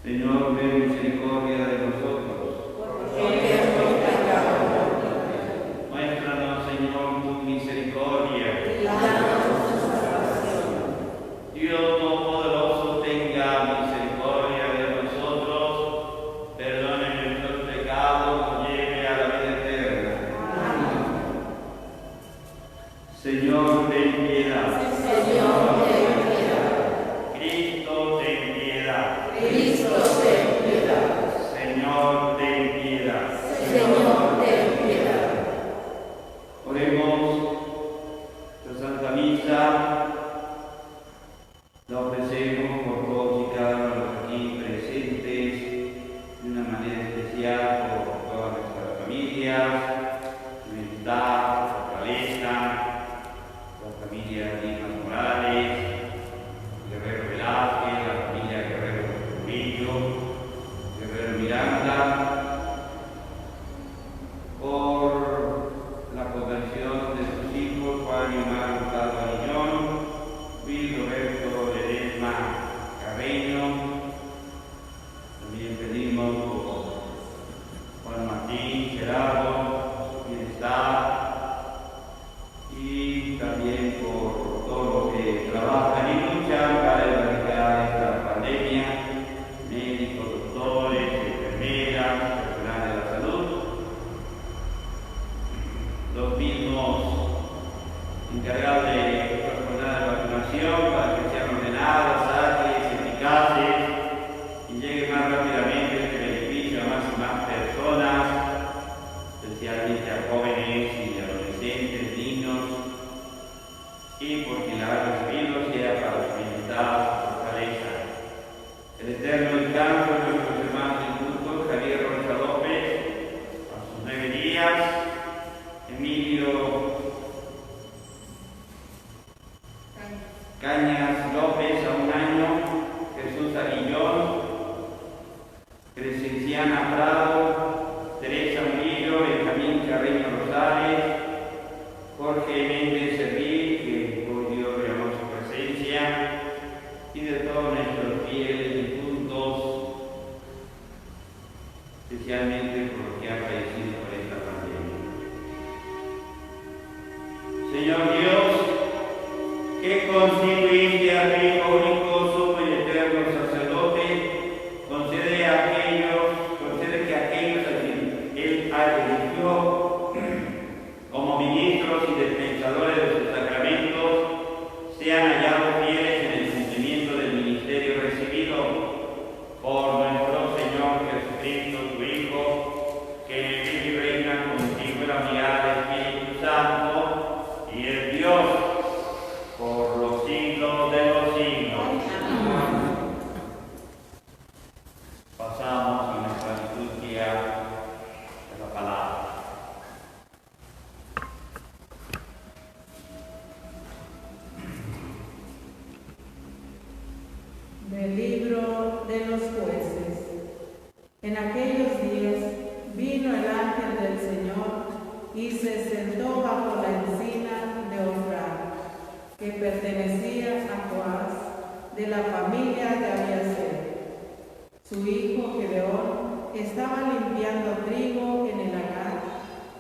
Señor, ten misericordia de nosotros. Muéstranos, Señor, tu misericordia. Dios Todopoderoso, tenga misericordia de nosotros, perdone nuestros pecados, nos lleve a la vida eterna. Señor, ten piedad. Señor, ten piedad. Cristo, ten piedad. Cristo, ten piedad. Señor, ten piedad. Señor, ten piedad. Oremos. La Santa Misa la ofrecemos por todos y cada uno de los aquí presentes, de una manera especial por todas nuestras familias, unidad, fortaleza, la familia Dimas Morales, Guerrero Velázquez, la familia Guerrero Trujillo, Guerrero Miranda, por la conversión de sus hijos Juan y Omar Hurtado Ariñón, Luis Roberto Ledesma Carreño. También pedimos por Juan Martín Gerardo, bienestar, y también por todos los que trabajan y luchan para erradicar esta pandemia, médicos, doctores, enfermeras, personal de la salud, los mismos encargados de la jornada de vacunación para que sean ordenadas, ágiles, eficaces y lleguen más rápidamente este beneficio a más y más personas, especialmente a jóvenes y adolescentes, niños, y por quien la ha recibido sea para su bienestar, su fortaleza. El eterno descanso de nuestros hermanos incultos, Javier Rocha López, a sus 9 días, Emilio Cañas López a 1 año, Jesús Aguillón, Crescenciana Prado, Teresa Murillo, Benjamín Carreño Rosales, Jorge Méndez Servil, que hoy Dios regaló su presencia,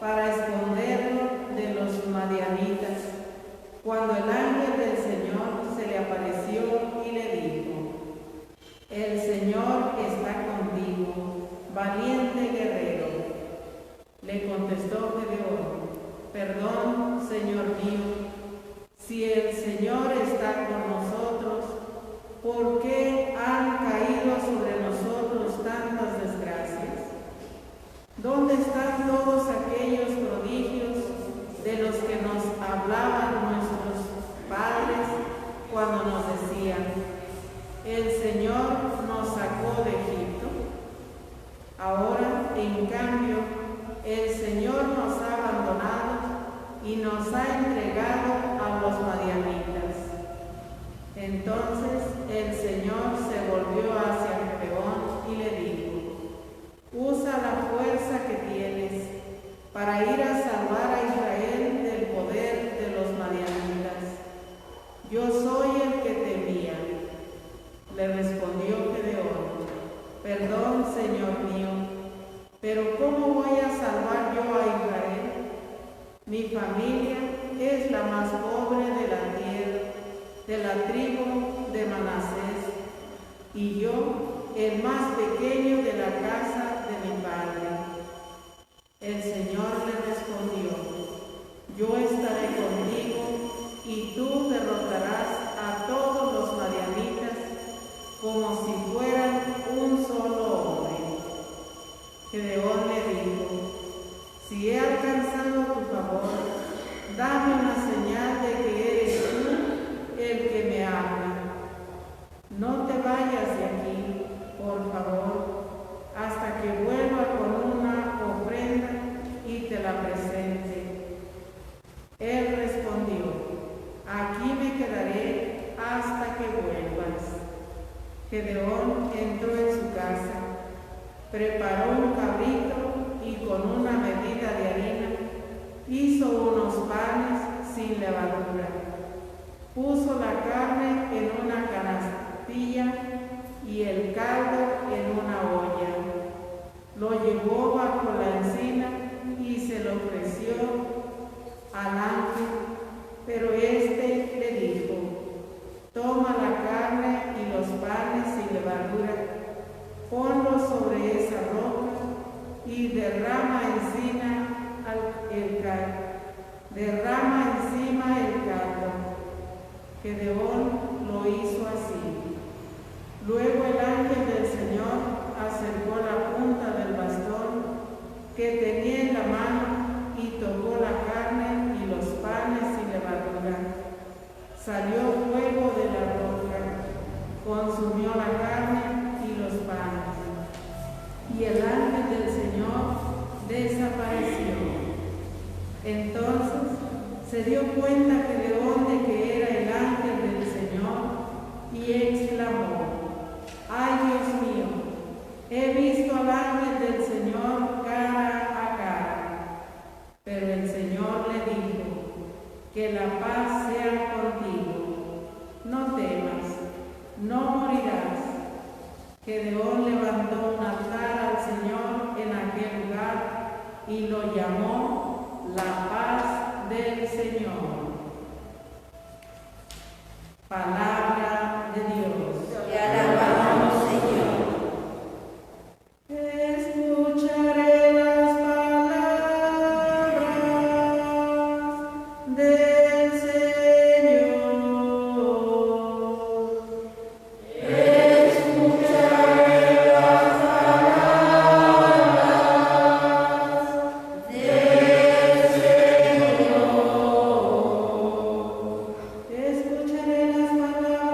para esconderlo de los madianitas. Cuando el ángel del Señor se le apareció y le dijo: el Señor está contigo, valiente guerrero. Le contestó Gedeón: perdón, Señor mío, si el Señor está con nosotros, ¿por qué han caído sobre nosotros tantas desgracias? ¿Dónde están todos aquellos prodigios de los que nos hablaban nuestros padres cuando nos decían: el Señor nos sacó de Egipto? Ahora, en cambio, el Señor nos ha abandonado y nos ha entregado a los madianitas. Entonces el Señor se volvió hacia Gedeón y le dijo: usa la fuerza que tienes para ir a salvar a Israel del poder de los madianitas. Yo soy el que te envía. Le respondió Gedeón: perdón, Señor mío, pero ¿cómo voy a salvar yo a Israel? Mi familia es la más pobre de la tierra, de la tribu de Manasés, y yo el más pequeño de la casa de mi padre. El Señor le respondió: yo estaré contigo y tú derrotarás a todos los madianitas como si fueran un solo hombre. Gedeón le dijo: si he alcanzado tu favor, dame una señal de que eres tú el que me habla. No te vayas de aquí, por favor, hasta que vuelva con una ofrenda y te la presente. Él respondió: aquí me quedaré hasta que vuelvas. Gedeón entró en su casa, preparó un cabrito y con una medida de harina hizo unos panes sin levadura. Puso la carne en una canastilla y el caldo en una olla. Lo llevó bajo la encina y se lo ofreció al ángel, pero éste le dijo: toma la carne y los panes sin levadura, ponlos sobre esa roca y derrama encima el caldo. Gedeón lo hizo así. Luego el ángel del Señor acercó la punta del bastón que tenía en la mano y tocó la carne y los panes sin levadura. Salió fuego de la roca, consumió la carne y los panes, y el ángel del Señor desapareció. Entonces se dio cuenta Gedeón de que era el ángel del Señor y exclamó: ¡ay, Dios mío! He visto al ángel del Señor cara a cara. Pero el Señor le dijo: que la paz sea contigo, no temas, no morirás. Gedeón levantó un altar al Señor en aquel lugar y lo llamó la paz del Señor. Palabra de Dios. Te alabamos, Señor. Escucharé las palabras del Señor. Escucharé las palabras del Señor. Escucharé las palabras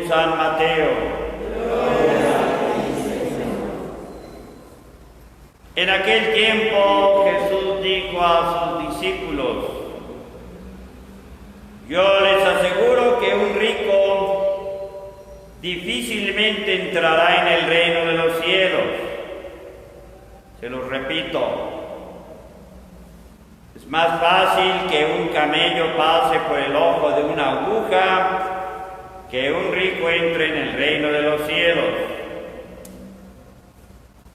San Mateo. En aquel tiempo Jesús dijo a sus discípulos: yo les aseguro que un rico difícilmente entrará en el reino de los cielos. Se los repito, es más fácil que un camello pase por el ojo de una aguja que un rico entre en el reino de los cielos.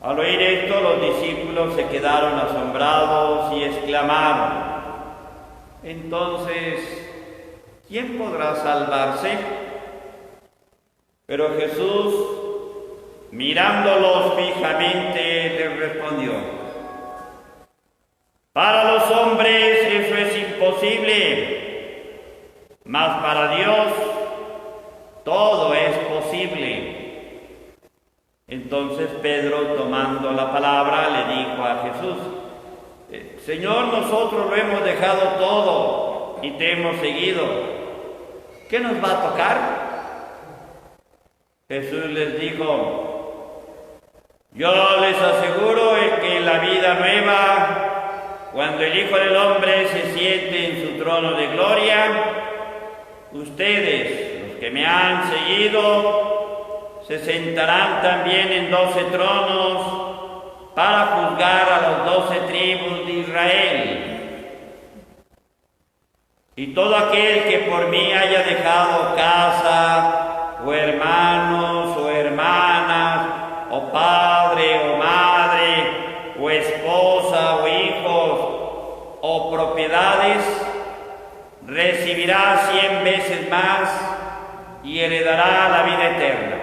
Al oír esto, los discípulos se quedaron asombrados y exclamaron: entonces, ¿quién podrá salvarse? Pero Jesús, mirándolos fijamente, les respondió: para los hombres eso es imposible, mas para Dios todo es posible. Entonces Pedro, tomando la palabra, le dijo a Jesús: Señor, nosotros lo hemos dejado todo y te hemos seguido. ¿Qué nos va a tocar? Jesús les dijo: yo les aseguro que en la vida nueva, cuando el Hijo del Hombre se siente en su trono de gloria, ustedes, los que me han seguido, se sentarán también en 12 tronos para juzgar a las 12 tribus de Israel. Y todo aquel que por mí haya dejado casa, o hermanos, o hermanas, o padre, o madre, o esposa, o hijos, o propiedades, recibirá 100 veces más y heredará la vida eterna.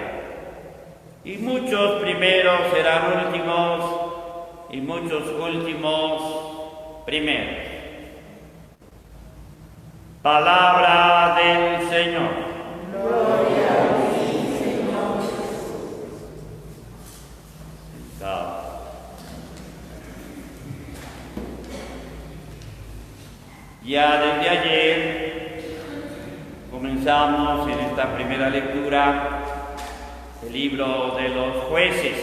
Y muchos primeros serán últimos, y muchos últimos primeros. Palabra del Señor. Gloria a ti, Señor. Ya desde ayer comenzamos en esta primera lectura el libro de los jueces.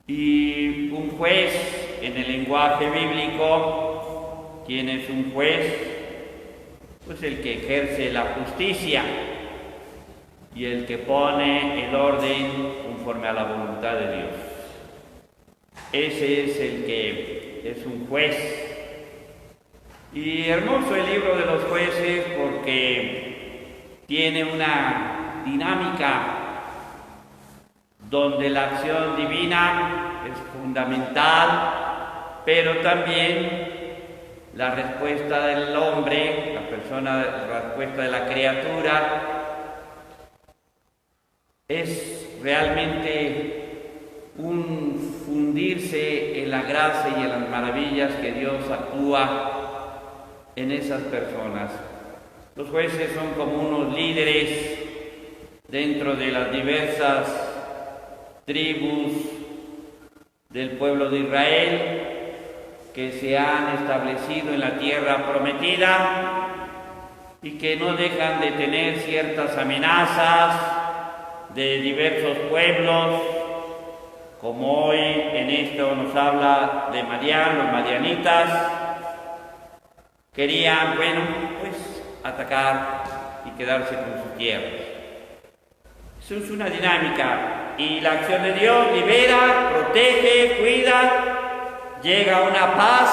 Y un juez, en el lenguaje bíblico, ¿quién es un juez? Pues el que ejerce la justicia y el que pone el orden conforme a la voluntad de Dios. Ese es el que es un juez. Y hermoso el libro de los jueces porque tiene una dinámica donde la acción divina es fundamental, pero también la respuesta del hombre, la respuesta de la criatura, es realmente un fundirse en la gracia y en las maravillas que Dios actúa en esas personas. Los jueces son como unos líderes dentro de las diversas tribus del pueblo de Israel que se han establecido en la tierra prometida y que no dejan de tener ciertas amenazas de diversos pueblos, como hoy en esto nos habla de Madián, los madianitas. Querían, atacar y quedarse con sus tierras. Eso es una dinámica, y la acción de Dios libera, protege, cuida, llega a una paz,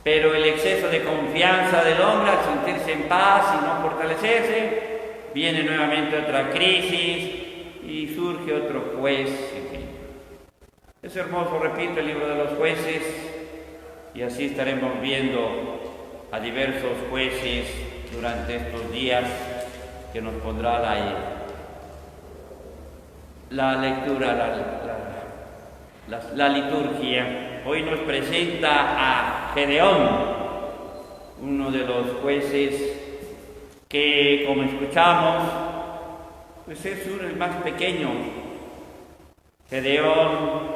pero el exceso de confianza del hombre al sentirse en paz y no fortalecerse, viene nuevamente otra crisis y surge otro juez. En fin. Es hermoso, repito, el libro de los jueces, y así estaremos viendo a diversos jueces durante estos días que nos pondrá la lectura, la liturgia. Hoy nos presenta a Gedeón, uno de los jueces que, como escuchamos, pues es el más pequeño. Gedeón,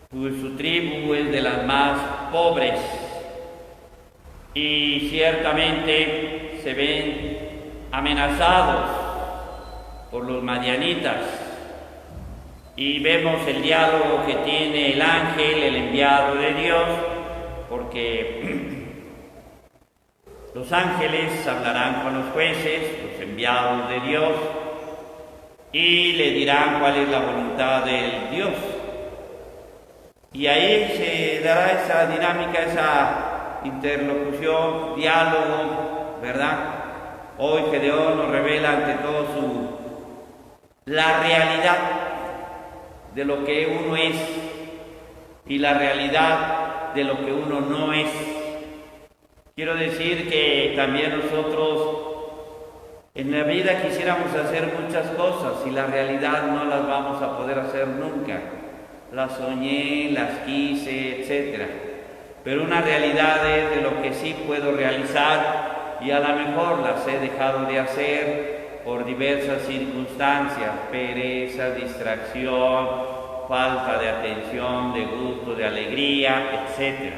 pues su tribu es de las más pobres, y ciertamente se ven amenazados por los madianitas y vemos el diálogo que tiene el ángel, el enviado de Dios, porque los ángeles hablarán con los jueces, los enviados de Dios, y le dirán cuál es la voluntad del Dios. Y ahí se dará esa dinámica, esa interlocución, diálogo, ¿verdad? Hoy Gedeón nos revela ante todo la realidad de lo que uno es y la realidad de lo que uno no es. Quiero decir que también nosotros en la vida quisiéramos hacer muchas cosas y la realidad no las vamos a poder hacer nunca. Las soñé, las quise, etc. Pero una realidad es de lo que sí puedo realizar y a lo mejor las he dejado de hacer por diversas circunstancias, pereza, distracción, falta de atención, de gusto, de alegría, etc.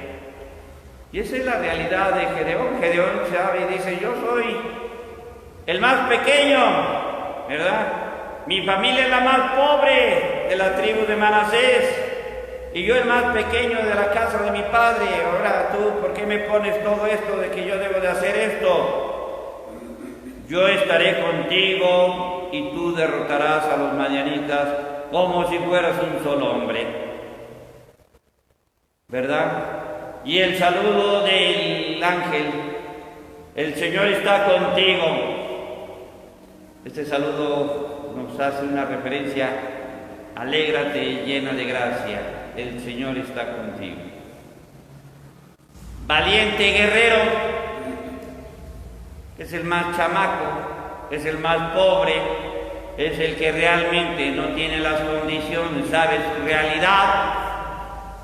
Y esa es la realidad de Gedeón. Gedeón sabe y dice, yo soy el más pequeño, ¿verdad? Mi familia es la más pobre de la tribu de Manasés y yo el más pequeño de la casa de mi padre. Ahora tú, ¿por qué me pones todo esto de que yo debo de hacer esto? Yo estaré contigo y tú derrotarás a los madianitas como si fueras un solo hombre, ¿verdad? Y el saludo del ángel, el Señor está contigo. Este saludo nos hace una referencia, alégrate llena de gracia, el Señor está contigo. Valiente guerrero, es el más chamaco, es el más pobre, es el que realmente no tiene las condiciones, sabe su realidad.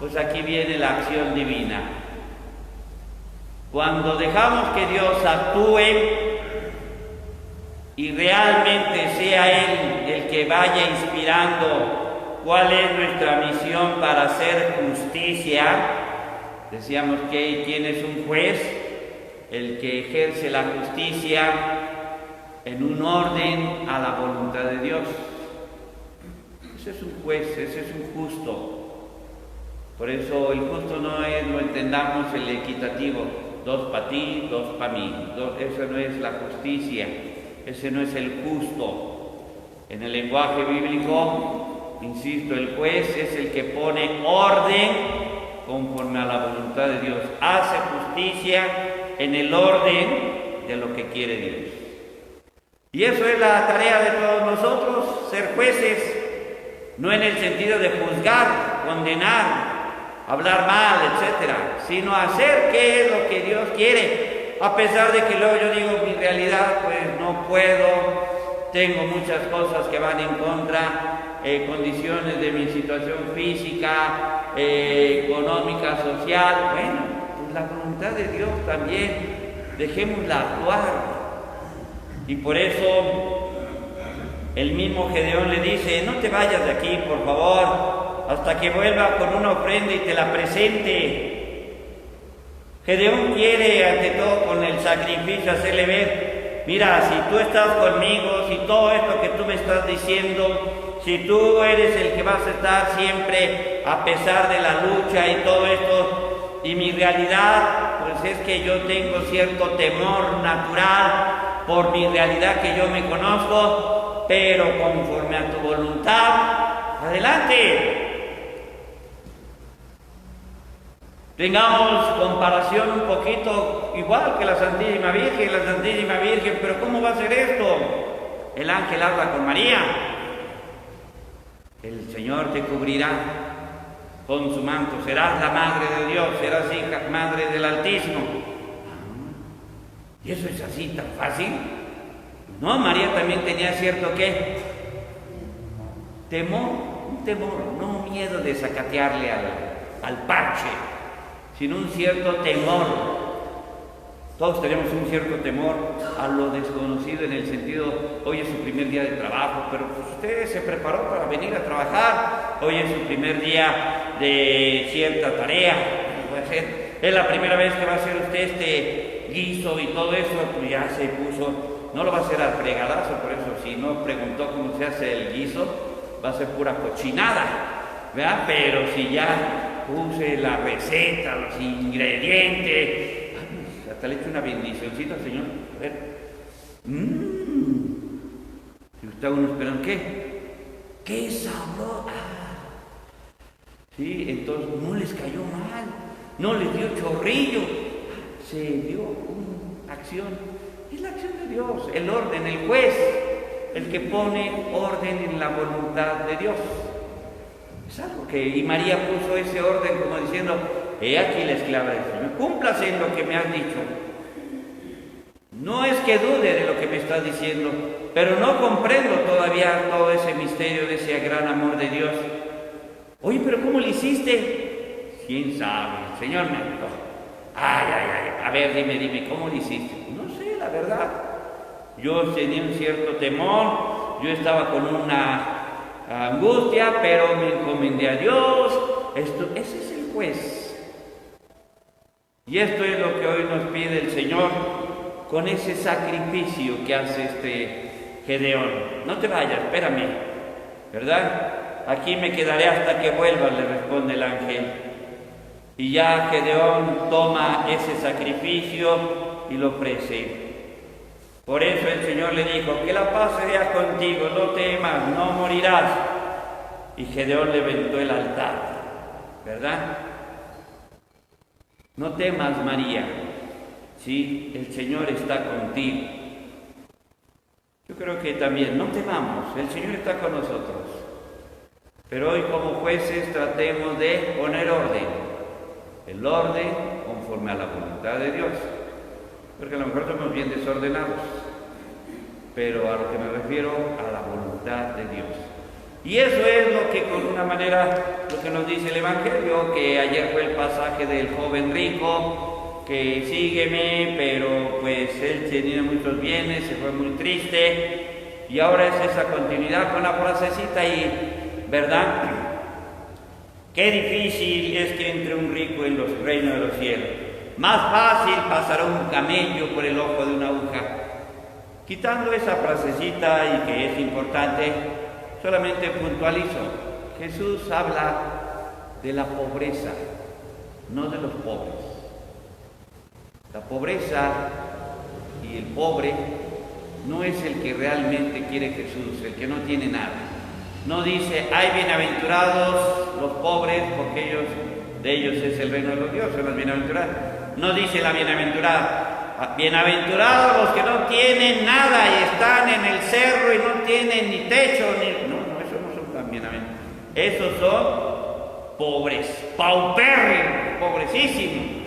Pues aquí viene la acción divina. Cuando dejamos que Dios actúe y realmente sea Él el que vaya inspirando cuál es nuestra misión para hacer justicia, decíamos que ¿quién es un juez? El que ejerce la justicia en un orden a la voluntad de Dios. Ese es un juez, ese es un justo. Por eso el justo no entendamos el equitativo, 2 para ti, 2 para mí. Eso no es la justicia, ese no es el justo. En el lenguaje bíblico, insisto, el juez es el que pone orden conforme a la voluntad de Dios. Hace justicia en el orden de lo que quiere Dios. Y eso es la tarea de todos nosotros, ser jueces, no en el sentido de juzgar, condenar, hablar mal, etcétera, sino hacer qué es lo que Dios quiere, a pesar de que luego yo digo mi realidad, pues no puedo, tengo muchas cosas que van en contra, condiciones de mi situación física, económica, social. Bueno, pues la voluntad de Dios también, dejémosla actuar. Y por eso el mismo Gedeón le dice, no te vayas de aquí, por favor, hasta que vuelva con una ofrenda y te la presente. Gedeón quiere, ante todo, con el sacrificio hacerle ver, mira, si tú estás conmigo, si todo esto que tú me estás diciendo, si tú eres el que vas a estar siempre a pesar de la lucha y todo esto, y mi realidad, pues es que yo tengo cierto temor natural por mi realidad que yo me conozco, pero conforme a tu voluntad, adelante. Tengamos comparación un poquito igual que la Santísima Virgen, pero ¿cómo va a ser esto? El ángel habla con María, el Señor te cubrirá con su manto, serás la madre de Dios, serás hija, madre del Altísimo. ¿Y eso es así tan fácil? No, María también tenía cierto ¿qué? Temor, un temor, no un miedo de sacatearle al parche, sino un cierto temor. Todos tenemos un cierto temor a lo desconocido en el sentido, hoy es su primer día de trabajo, pero pues usted se preparó para venir a trabajar, hoy es su primer día de cierta tarea, puede ser es la primera vez que va a hacer usted este guiso y todo eso, pues ya se puso, no lo va a hacer al fregadazo, por eso si no preguntó cómo se hace el guiso, va a ser pura cochinada, ¿verdad? Pero si ya puse la receta, los ingredientes, hasta le echo una bendicioncita, Señor, a ver, si usted uno esperan, ¿qué sabor? Sí, entonces no les cayó mal, no les dio chorrillo, se dio una acción, es la acción de Dios, el orden, el juez, el que pone orden en la voluntad de Dios. Es algo que, y María puso ese orden como diciendo, he aquí la esclava del Señor, cúmplase en lo que me has dicho. No es que dude de lo que me estás diciendo, pero no comprendo todavía todo ese misterio de ese gran amor de Dios. Oye, pero ¿cómo lo hiciste? ¿Quién sabe? El Señor me ayudó. A ver, dime, ¿cómo lo hiciste? No sé, la verdad. Yo tenía un cierto temor, yo estaba con una angustia, pero me encomendé a Dios. Ese es el juez. Y esto es lo que hoy nos pide el Señor con ese sacrificio que hace este Gedeón. No te vayas, espérame, ¿verdad? Aquí me quedaré hasta que vuelvas, le responde el ángel. Y ya Gedeón toma ese sacrificio y lo ofrece. Por eso el Señor le dijo, que la paz sea contigo, no temas, no morirás. Y Gedeón levantó el altar, ¿verdad? No temas, María, sí, el Señor está contigo. Yo creo que también, no temamos, el Señor está con nosotros. Pero hoy como jueces tratemos de poner orden, el orden conforme a la voluntad de Dios. Porque a lo mejor somos bien desordenados, pero a lo que me refiero, a la voluntad de Dios. Y eso es lo que con una manera, lo que nos dice el Evangelio, que ayer fue el pasaje del joven rico, que sígueme, pero pues él tenía muchos bienes, se fue muy triste, y ahora es esa continuidad con la frasecita y, ¿verdad? Qué difícil es que entre un rico en los reinos de los cielos. Más fácil pasará un camello por el ojo de una aguja. Quitando esa frasecita y que es importante, solamente puntualizo. Jesús habla de la pobreza, no de los pobres. La pobreza y el pobre no es el que realmente quiere Jesús, el que no tiene nada. No dice, ay, bienaventurados los pobres, porque de ellos es el reino de los dioses, son las bienaventuradas. No dice la bienaventurada, bienaventurados los que no tienen nada y están en el cerro y no tienen ni techo, no, esos no son tan bienaventurados. Esos son pobres, paupérrimos, pobrecísimos.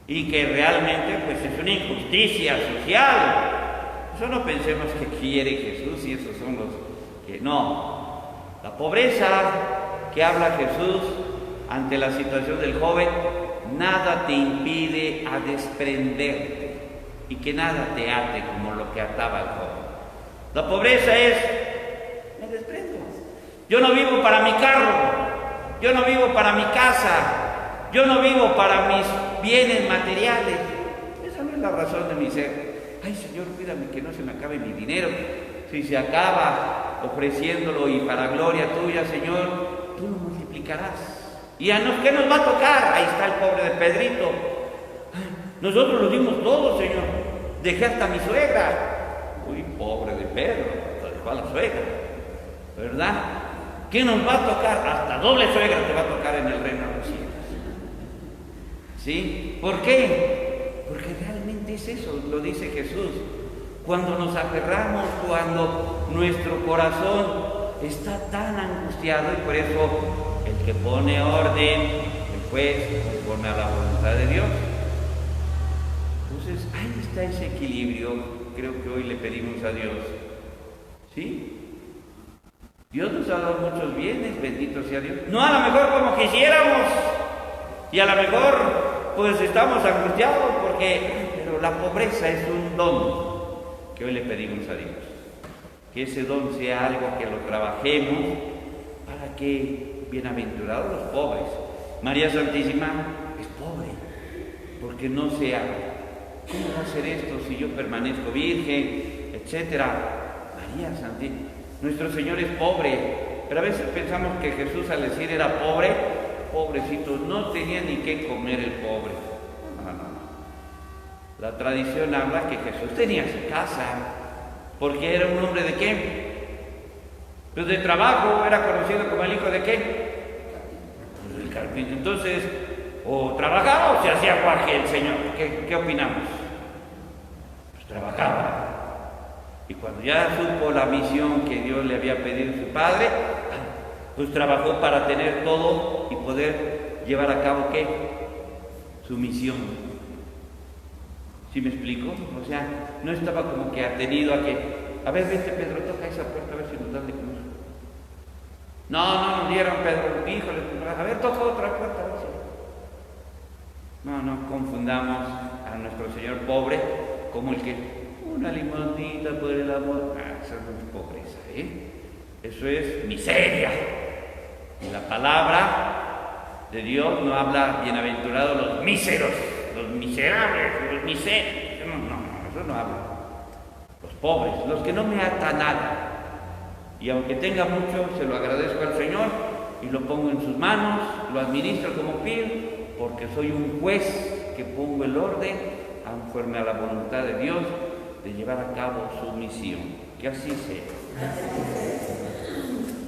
Y que realmente pues es una injusticia social. Eso no pensemos que quiere Jesús y esos son los que no. La pobreza que habla Jesús ante la situación del joven, nada te impide a desprenderte y que nada te ate como lo que ataba al joven. La pobreza es, me desprendo. Yo no vivo para mi carro, yo no vivo para mi casa, yo no vivo para mis bienes materiales. Esa no es la razón de mi ser. Ay, Señor, cuídame que no se me acabe mi dinero. Si se acaba ofreciéndolo y para gloria tuya, Señor, tú lo multiplicarás. ¿Y a qué nos va a tocar? Ahí está el pobre de Pedrito. Nosotros lo dimos todo, Señor. Dejé hasta mi suegra. Uy, pobre de Pedro, hasta dejó a la suegra, ¿verdad? ¿Qué nos va a tocar? Hasta doble suegra te va a tocar en el reino de los cielos. ¿Sí? ¿Por qué? Porque realmente es eso, lo dice Jesús. Cuando nos aferramos, cuando nuestro corazón está tan angustiado, y por eso el que pone orden, el juez, conforme a la voluntad de Dios. Entonces, ahí está ese equilibrio, creo que hoy le pedimos a Dios. ¿Sí? Dios nos ha dado muchos bienes, bendito sea Dios. No a lo mejor como quisiéramos, y a lo mejor pues estamos angustiados pero la pobreza es un don que hoy le pedimos a Dios. Que ese don sea algo que lo trabajemos para que bienaventurados los pobres. María Santísima es pobre, porque no se haga. ¿Cómo va a ser esto si yo permanezco virgen, etcétera? María Santísima, nuestro Señor es pobre, pero a veces pensamos que Jesús al decir era pobre, pobrecito, no tenía ni qué comer el pobre. No. La tradición habla que Jesús tenía su casa, porque era un hombre de qué? Pues de trabajo, era conocido como el hijo de qué? Pues del carpintero. Entonces, o trabajaba o se hacía guaje el Señor. ¿Qué opinamos? Pues trabajaba. Y cuando ya supo la misión que Dios le había pedido a su padre, pues trabajó para tener todo y poder llevar a cabo ¿qué? Su misión. ¿Sí me explico? O sea, no estaba como que atenido a que, a ver, vete Pedro, toca esa puerta a ver si nos dan de comer. No nos dieron, Pedro, híjole, a ver, toca otra puerta, a ver si. No confundamos a nuestro Señor pobre como el que una limonita por el amor. Eso no es pobreza, eso es miseria. Y la palabra de Dios no habla bienaventurados los míseros, los miserables, los miserios. No, eso no habla. Los pobres, los que no me atan nada. Y aunque tenga mucho, se lo agradezco al Señor y lo pongo en sus manos, lo administro como pido, porque soy un juez que pongo el orden conforme a la voluntad de Dios de llevar a cabo su misión. Que así sea.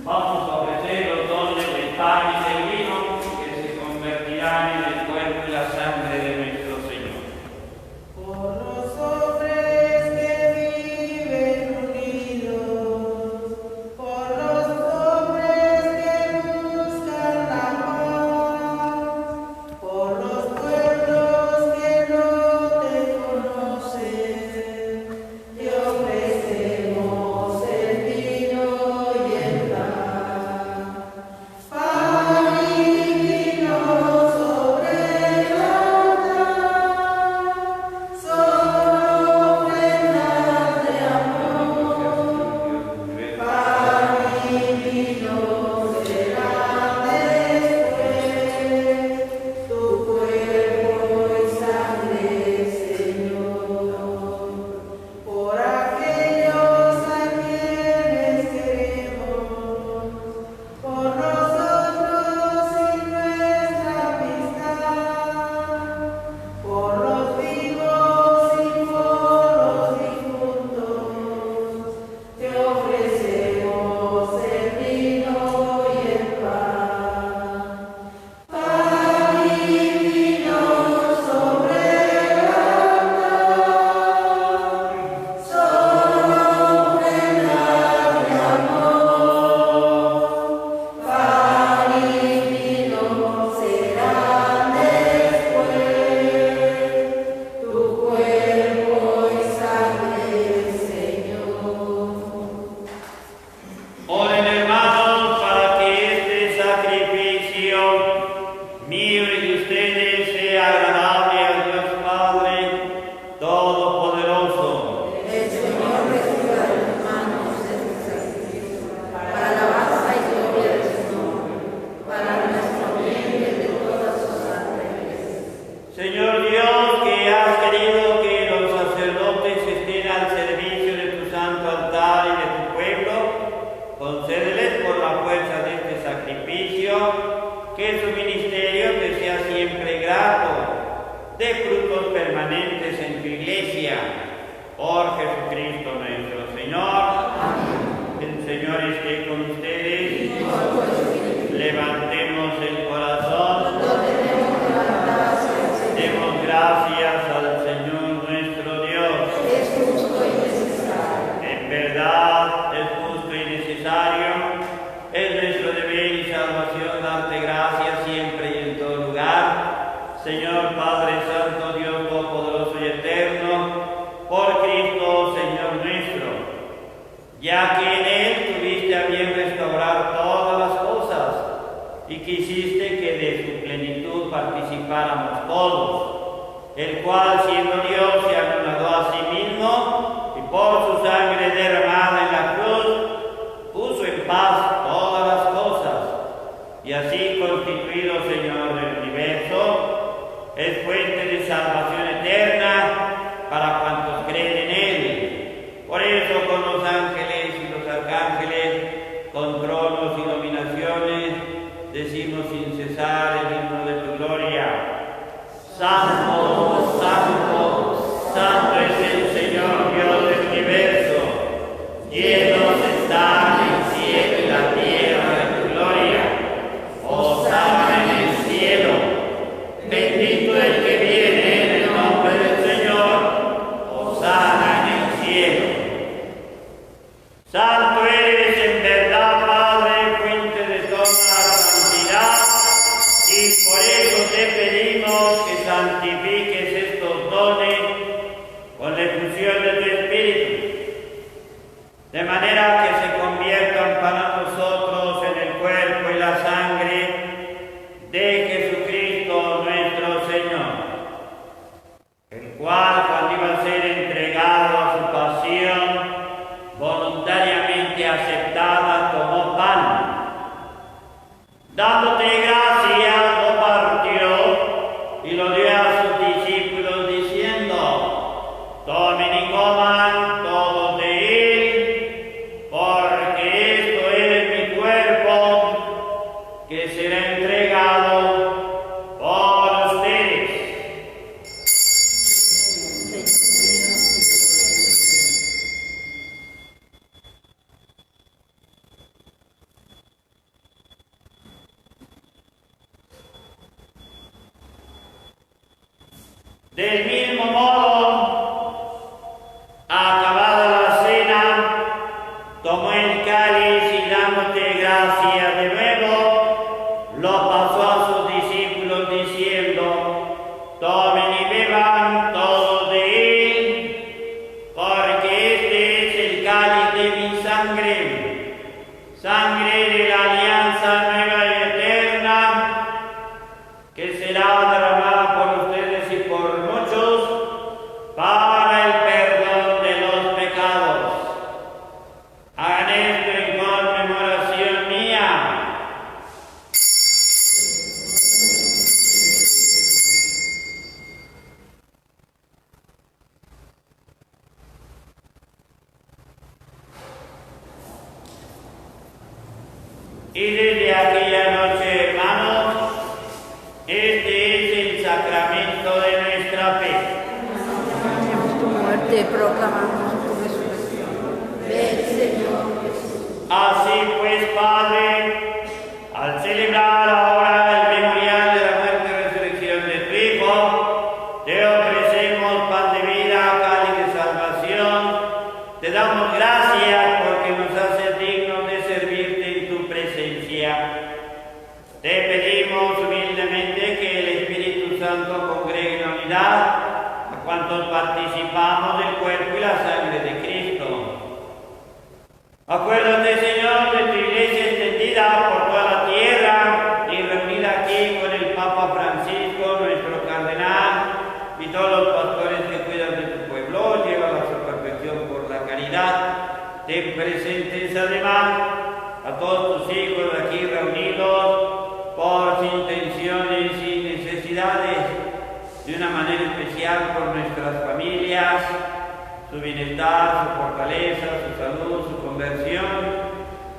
Vamos a ofrecer los dones del pan y del vino que se convertirán en el cuerpo y la sangre de nuestro Señor. Por los hombres que viven unidos, por los hombres que buscan la paz, por los pueblos que no te conocen, te ofrecemos el vino y el pan. Pan y vino sobre el altar, son ofrendas de amor. Pan y vino será después tu cuerpo y sangre, Señor, por aquellos a quienes queremos, por nosotros y nuestra amistad, por los vivos y por los difuntos, te ofrecemos el vino y el pan. Pan y vino sobre el altar, son ofrendas de amor. Pan y vino serán después tu cuerpo y sangre, Señor. Oren, hermanos, para que este sacrificio mío y de ustedes sea agradable a Dios Padre Todopoderoso. El Señor reciba de tus manos este sacrificio, para alabanza y gloria de su nombre, para nuestro bien y el de todas sus ángeles. Señor Dios, que has querido que los sacerdotes estén al servicio de tu santo altar y de tu pueblo, concédeles por la fuerza de este sacrificio que su ministerio te sea siempre grato, de frutos permanentes en tu iglesia. Por Jesucristo nuestro Señor. El Señor esté con ustedes. Levantemos el corazón. Demos gracias al Señor nuestro Dios. Es justo y necesario. En verdad es justo y necesario. Es nuestro deber y salvación darte gracias siempre y en todo lugar. Señor Padre Santo, Dios Todopoderoso y Eterno, por Cristo, Señor nuestro, ya que en Él tuviste a bien restaurar todas las cosas y quisiste que de su plenitud participáramos todos, el cual, siendo Dios, se anonadó a sí mismo y por su sangre derramada en la cruz puso en paz todas las cosas, y así constituido Señor del universo, es puesto fuente de salvación eterna para cuantos creen en Él. Por eso con los ángeles y los arcángeles, con tronos y dominaciones, decimos sin cesar el himno de tu gloria. Santo, santo, santo es el Señor Dios del universo. Llenos están el cielo y la tierra de tu gloria. Hosana en el cielo. Bendito el que viene en el nombre del Señor. Hosana en el cielo. Santo eres en verdad, Padre, fuente de toda santidad, y por eso te pedimos que santifiques estos dones con la efusión de tu Espíritu, de manera que se conviertan para nosotros en el cuerpo y la sangre de Jesucristo nuestro Señor, el cual, cuando iba a ser entregado a su pasión, voluntariamente aceptada, tomó pan, dándote gracias, lo partió y lo dio a sus discípulos, diciendo: tomen y coman todos de él, porque esto es mi cuerpo, que será entregado por ustedes. Del mismo modo, acabada la cena, tomó el cáliz y dándote gracias de nuevo, lo pasó a sus discípulos diciendo: tomen y beban todos de él, porque este es el cáliz de mi sangre, sangre de la alianza nueva y eterna, que será derramada por ustedes y por muchos para el perdón de los pecados. Hagan esto en conmemoración mía. Y desde aquella noche, hermanos, este es el sacramento de nuestra fe. Anunciamos tu muerte, proclamamos tu resurrección. Ven, Señor Jesús. Así pues, Padre, al celebrar ahora el memorial de la muerte y resurrección de tu Hijo, te ofrecemos pan de vida, cáliz de salvación. Te damos gracias porque nos haces dignos de servirte en tu presencia. Te pedimos humildemente que el Espíritu Santo congregue en unidad a cuantos participamos del cuerpo y la sangre de Cristo. Acuérdate, Señor, de tu iglesia extendida por toda la tierra y reunida aquí con el Papa Francisco, nuestro cardenal, y todos los pastores que cuidan de tu pueblo. Llévalos a su perfección por la caridad. Ten presentes además a todos tus hijos aquí reunidos por sus intenciones y necesidades, de una manera especial por nuestras familias, su bienestar, su fortaleza, su salud, su conversión,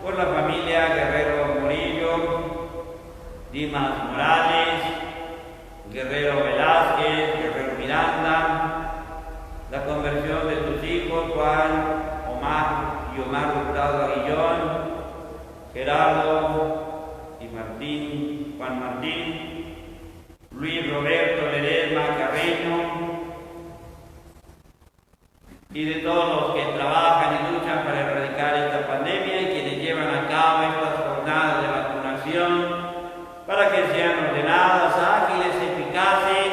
por la familia Guerrero Murillo, Dimas Morales, Guerrero Velázquez, Guerrero Miranda, la conversión de tus hijos Juan, Omar y Omar Hurtado Aguillón, Gerardo y Martín, Juan Martín, Luis Roberto Ledesma Carreño, y de todos los que trabajan y luchan para erradicar esta pandemia y quienes llevan a cabo estas jornadas de vacunación para que sean ordenadas, ágiles, eficaces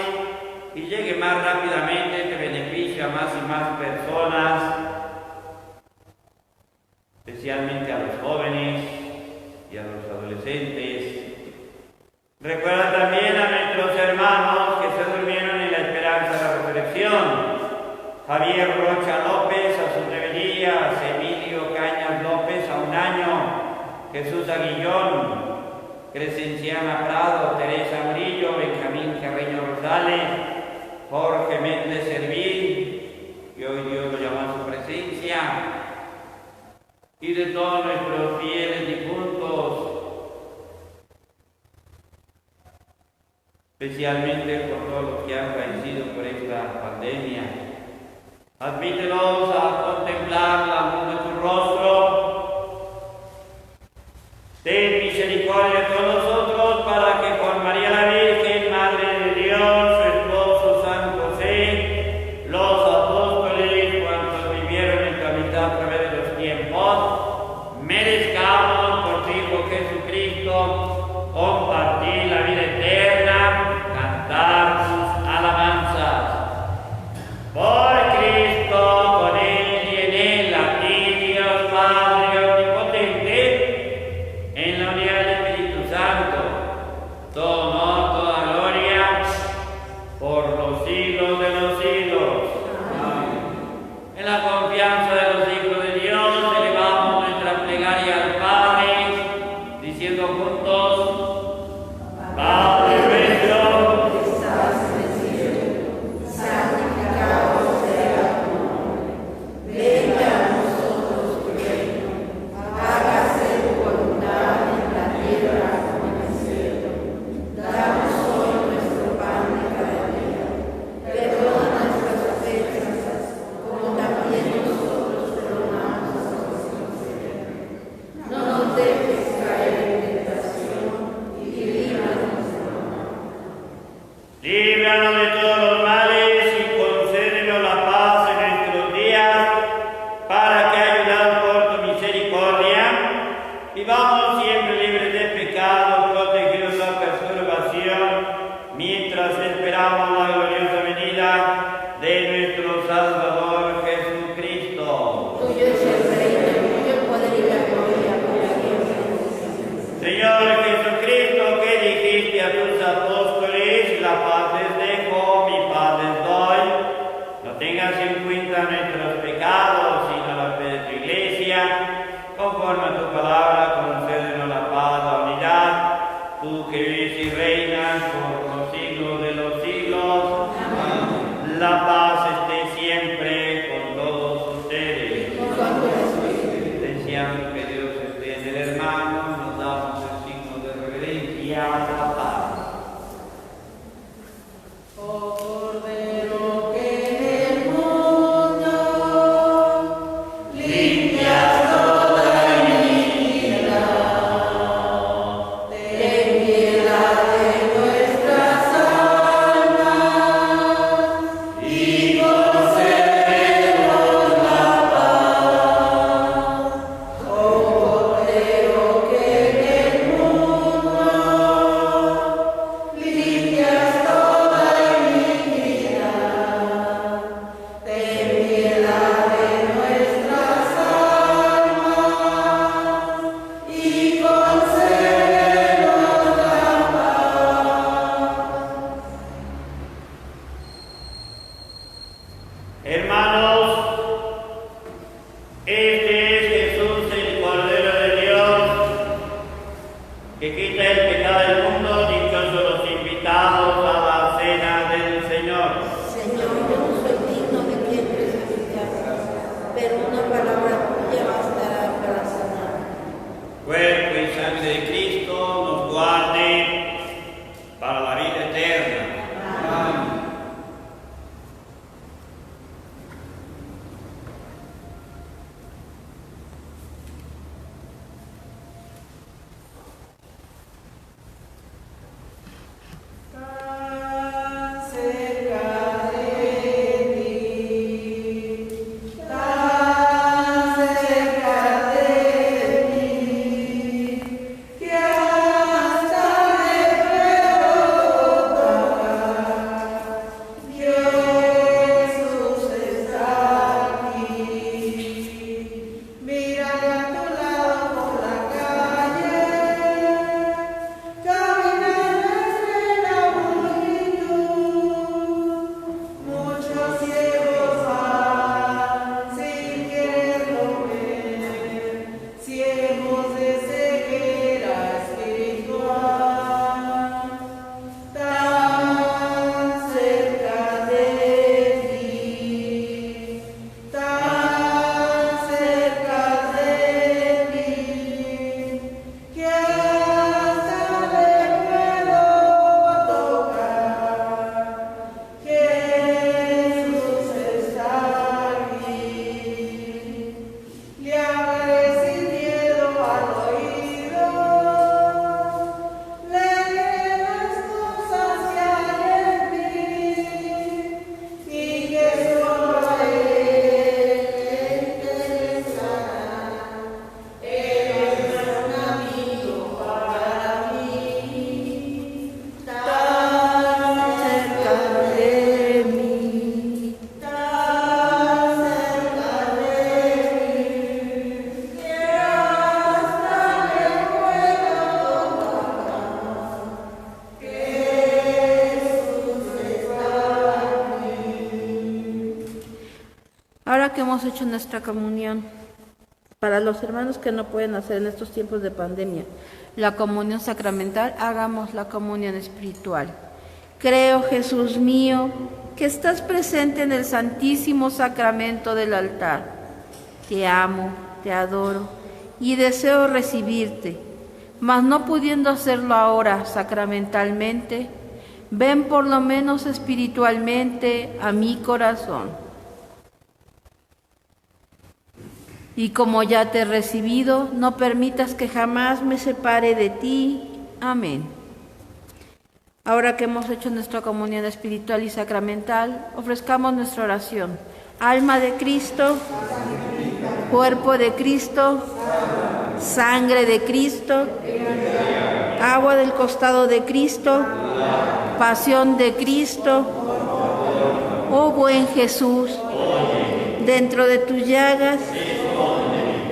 y llegue más rápidamente este beneficio a más y más personas, especialmente a los jóvenes y a los adolescentes. Recuerda también a nuestros hermanos que se durmieron en la esperanza de la resurrección. Javier Rocha López a su rebeldía, Emilio Cañas López a 1 año, Jesús Aguillón, Crescenciana Prado, Teresa Murillo, Benjamín Carreño Rosales, Jorge Méndez Servín, que hoy Dios lo llama a su presencia, y de todos nuestros fieles difuntos, especialmente por todos los que han fallecido por esta pandemia. Admítelos a contemplar la luz de tu rostro. Ten misericordia con nosotros para que con María la Virgen, Madre de Dios, su esposo San José, los apóstoles, cuantos vivieron en tu amistad a través de los tiempos, merezcamos por tu Hijo Jesucristo compartir la vida eterna, cantar sus alabanzas. Por Cristo, con Él y en Él, a ti, Dios Padre omnipotente, en la unidad del Espíritu Santo, todo honor, toda gloria, por los siglos de los siglos. Amén. En la confianza de los hijos de Dios, elevamos nuestra plegaria al Padre, diciendo juntos: Padre nuestro, que estás en el cielo, santificado sea tu nombre. Venga a nosotros tu reino. Hágase tu voluntad en la tierra como en el cielo. Danos hoy nuestro pan de cada día. Perdona nuestras ofensas, como también nosotros perdonamos a los que nos ofenden. No nos dejes caer en tentación y líbranos del mal. Líbranos de todos los males y concédenos la paz en nuestros días, para que, ayudados por tu misericordia, vivamos siempre libres de pecado, protegidos de la perturbación, mientras esperamos la gloriosa venida de nuestro Salvador Jesucristo. Tuyo es el reino, tuyo el poder y la gloria por siempre. Señor Jesucristo, que dijiste a tus apóstoles: la paz les dejo, mi paz les doy, no tengas en cuenta nuestros pecados, sino la fe de tu Iglesia. Conforme a tu palabra, concédenos la paz, la unidad, tú que vives y reinas por los siglos de los siglos. Amén. La paz esté siempre con todos ustedes. Deseando que Dios esté en el hermano, nos damos el signo de reverencia a la paz. Oh Cordero que en el mundo limpias toda iniquidad, ten piedad de nuestras almas y concédenos la paz. Oh Cordero que en el mundo limpias toda iniquidad, ten piedad de nuestras almas y concédenos la paz. Hermanos, este es Jesús, el Cordero de Dios, que quita el pecado del mundo. Dichosos los invitados a la cena del Señor. Señor, yo no soy digno de que entres en mi casa, pero una palabra tuya bastará para sanar. Cuerpo y sangre de Cristo nos guarde para la vida eterna. Amén. Ahora que hemos hecho nuestra comunión, para los hermanos que no pueden hacer en estos tiempos de pandemia la comunión sacramental, hagamos la comunión espiritual. Creo, Jesús mío, que estás presente en el santísimo sacramento del altar. Te amo, te adoro y deseo recibirte, mas no pudiendo hacerlo ahora sacramentalmente, ven por lo menos espiritualmente a mi corazón. Y como ya te he recibido, no permitas que jamás me separe de ti. Amén. Ahora que hemos hecho nuestra comunión espiritual y sacramental, ofrezcamos nuestra oración. Alma de Cristo, cuerpo de Cristo, sangre de Cristo, agua del costado de Cristo, pasión de Cristo. Oh buen Jesús, dentro de tus llagas,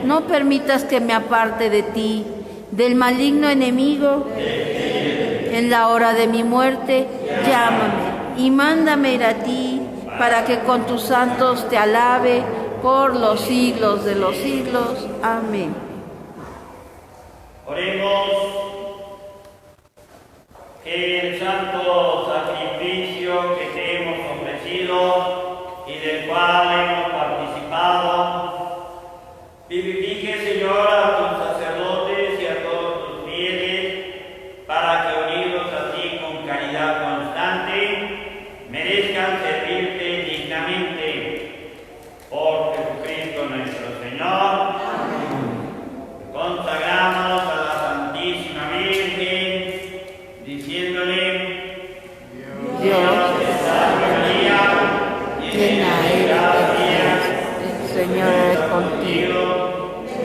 no permitas que me aparte de ti, del maligno enemigo. En la hora de mi muerte, llámame y mándame ir a ti, para que con tus santos te alabe por los siglos de los siglos. Amén. Oremos que el santo sacrificio que te hemos ofrecido y del cual hemos participado, vivifique, Señor, a tus sacerdotes y a todos tus fieles, para que unidos a ti con caridad constante, merezcan servirte dignamente. Por Jesucristo nuestro Señor, consagramos a la Santísima Virgen, diciéndole: Dios te salve María, Llena eres de gracia, el Señor es contigo.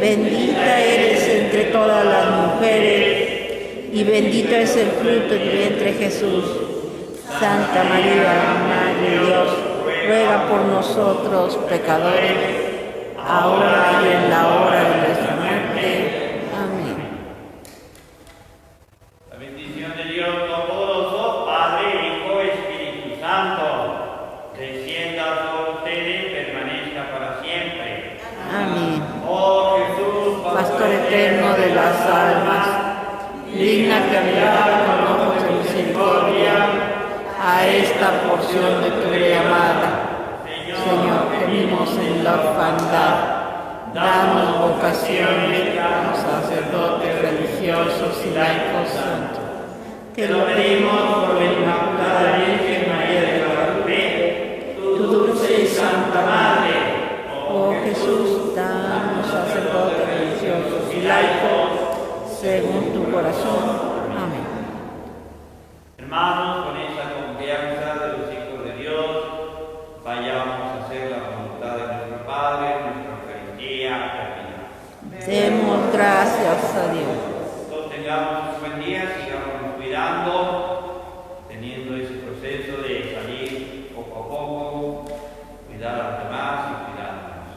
Bendita eres entre todas las mujeres, y bendito es el fruto de tu vientre, Jesús. Santa María, Madre de Dios, ruega por nosotros pecadores, ahora y en la hora de nuestra muerte. Amén. La bendición de Dios Todopoderoso, Padre, Hijo, Espíritu Santo, descienda sobre ustedes y permanezca para siempre. Amén. Oh Jesús, Pastor eterno de las almas, digna que mirar con ojos de misericordia a esta porción de tu llamada. Señor, que vivimos en la orfandad, danos vocaciones como sacerdotes religiosos y laicos santos. te lo pedimos por la Inmaculada Virgen María de Guadalupe, tu dulce y santa Madre. Oh Jesús, danos sacerdotes religiosos y laicos, según tu corazón. Amén. Hermanos, con esa confianza de los hijos de Dios, vayamos a hacer la voluntad de nuestro Padre, nuestra Eucaristía terminada. Demos gracias a Dios. Todos tengamos un buen día, sigamos cuidando, teniendo ese proceso de salir poco a poco, cuidar a los demás y cuidarnos.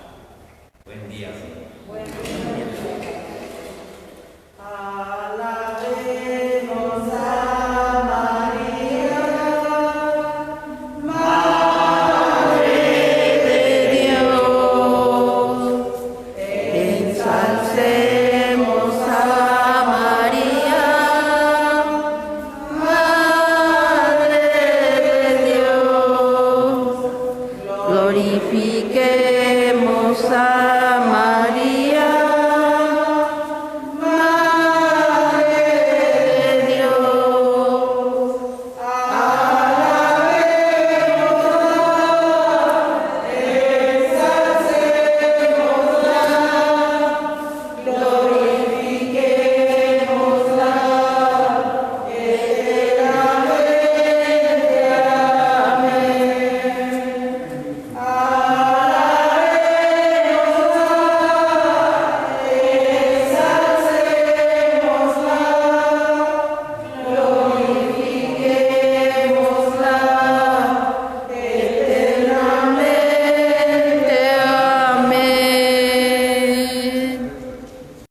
Buen día. Alabemos a María, Madre De Dios, ensalcemos a María, Madre de Dios, glorifiquemos